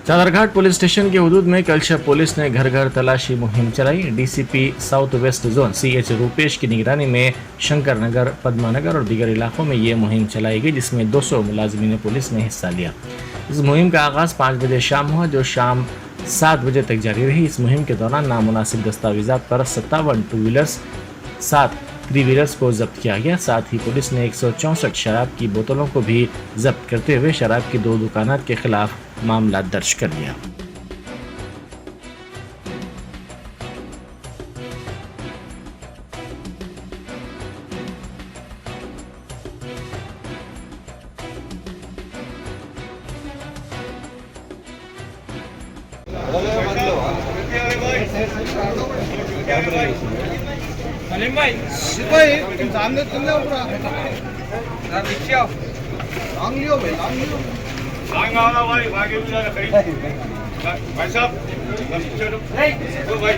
Chadarghat police station के हुदूद में कलशा पुलिस ने घर घर तलाशी मुहिम चलाई। DCP south west zone CH Rupesh की निगरानी में शंकर नगर, पद्मा नगर और दीगर इलाकों में ये मुहिम चलाई गई, जिसमें 200 मुलाजमीन पुलिस ने हिस्सा लिया। इस मुहिम का आगाज़ 5 बजे शाम हुआ, जो शाम 7 बजे तक जारी रही। इस मुहिम के दौरान नामुनासिब दस्तावेजात पर 57 टू व्हीलर्स, 7 3 व्हीलर्स को जब्त किया गया। साथ ही पुलिस ने 164 शराब की बोतलों को भी जब्त करते हुए शराब की 2 दुकानात के खिलाफ मामला दर्ज कर लिया। भाई तुम सामने चल रहे हो पूरा लांग लियो भाई, लांग लियो। लांग वाला भाई भागे भी जाना कहीं भाई साहब ओ भाई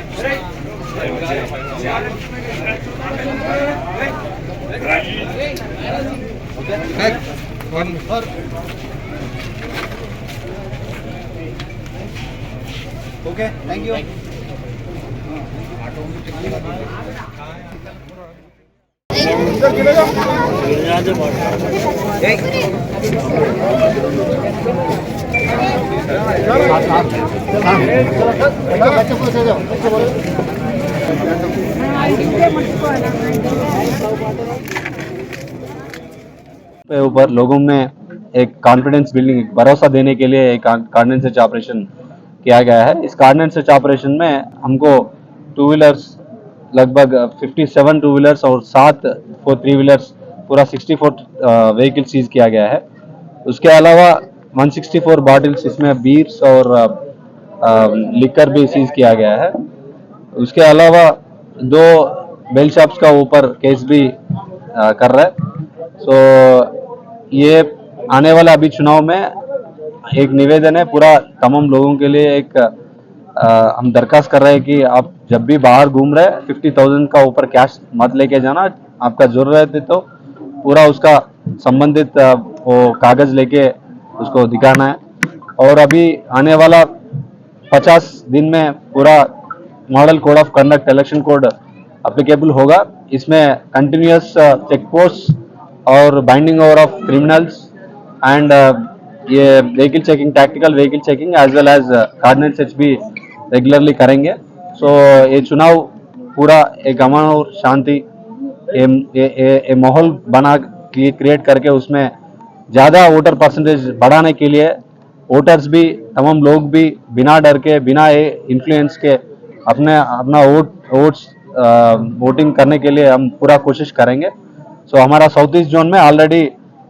ओके, थैंक यू। पे ऊपर लोगों में एक कॉन्फिडेंस बिल्डिंग, एक भरोसा देने के लिए एक कार्डिनेंस सर्च ऑपरेशन किया गया है। इस कार्डिनेंस सर्च ऑपरेशन में हमको टू व्हीलर्स लगभग 57 टू व्हीलर्स और 7 3 व्हीलर्स, पूरा 64 व्हीकल सीज किया गया है। उसके अलावा 164 बॉटल्स, इसमें बीर्स और लिकर भी सीज किया गया है। उसके अलावा 2 बेल शॉप्स का ऊपर केस भी कर रहा है। सो ये आने वाला अभी चुनाव में एक निवेदन है पूरा तमाम लोगों के लिए, एक हम दरखास्त कर रहे हैं कि आप जब भी बाहर घूम रहे 50,000 का ऊपर कैश मत लेके जाना। आपका जरूरत है तो पूरा उसका संबंधित वो कागज लेके उसको दिखाना है। और अभी आने वाला 50 दिन में पूरा model code of conduct, election code applicable होगा। इसमें कंटिन्यूअस चेक पोस्ट और binding over of criminals and ये vehicle checking, tactical vehicle checking as well as cordon and search भी रेगुलरली करेंगे। सो ये चुनाव पूरा एक अमन और शांति ये माहौल बना क्रिएट करके उसमें ज़्यादा वोटर परसेंटेज बढ़ाने के लिए वोटर्स भी, तमाम लोग भी बिना डर के, बिना इन्फ्लुएंस के अपना वोट्स वोटिंग करने के लिए हम पूरा कोशिश करेंगे। सो हमारा साउथ ईस्ट जोन में already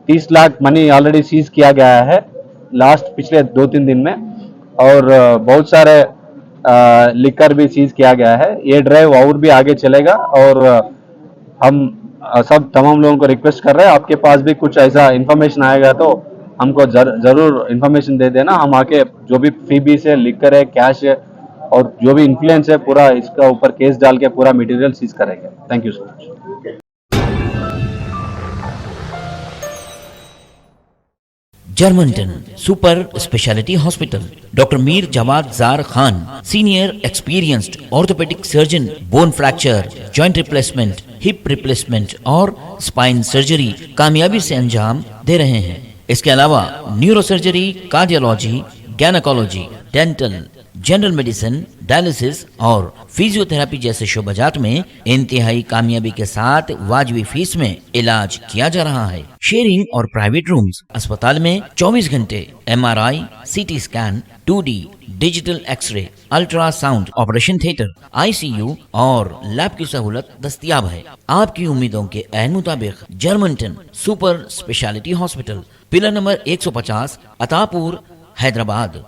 30 lakh money already seize किया गया है लास्ट पिछले 2-3 दिन में, और बहुत सारे लिकर भी सीज किया गया है। ये ड्राइव और भी आगे चलेगा और हम सब तमाम लोगों को रिक्वेस्ट कर रहे हैं, आपके पास भी कुछ ऐसा इन्फॉर्मेशन आएगा तो हमको जरूर इन्फॉर्मेशन दे देना। हम आके जो भी फ्रीबीज है, लिकर है, कैश है और जो भी इन्फ्लुएंस है पूरा इसका ऊपर केस डाल के पूरा मटेरियल सीज करेंगे। Thank you so much. जर्मनटन super speciality hospital, doctor Mir Jawad Zar Khan, senior experienced orthopaedic surgeon, bone fracture, joint replacement, hip replacement और स्पाइन सर्जरी कामयाबी से अंजाम दे रहे हैं। इसके अलावा neuro surgery, cardiology, gynaecology, dental, general medicine, dialysis और फिजियोथेरेपी जैसे शोबाजात में इंतहाई कामयाबी के साथ वाजबी फीस में इलाज किया जा रहा है। शेयरिंग और प्राइवेट रूम्स, अस्पताल में 24 घंटे MRI, CT scan, 2D digital x-ray, ultrasound, operation theatre, ICU और लैब की सहूलत दस्तयाब है। आपकी उम्मीदों के ऐन मुताबिक Germanten super speciality hospital, pillar number 150, Attapur, Hyderabad.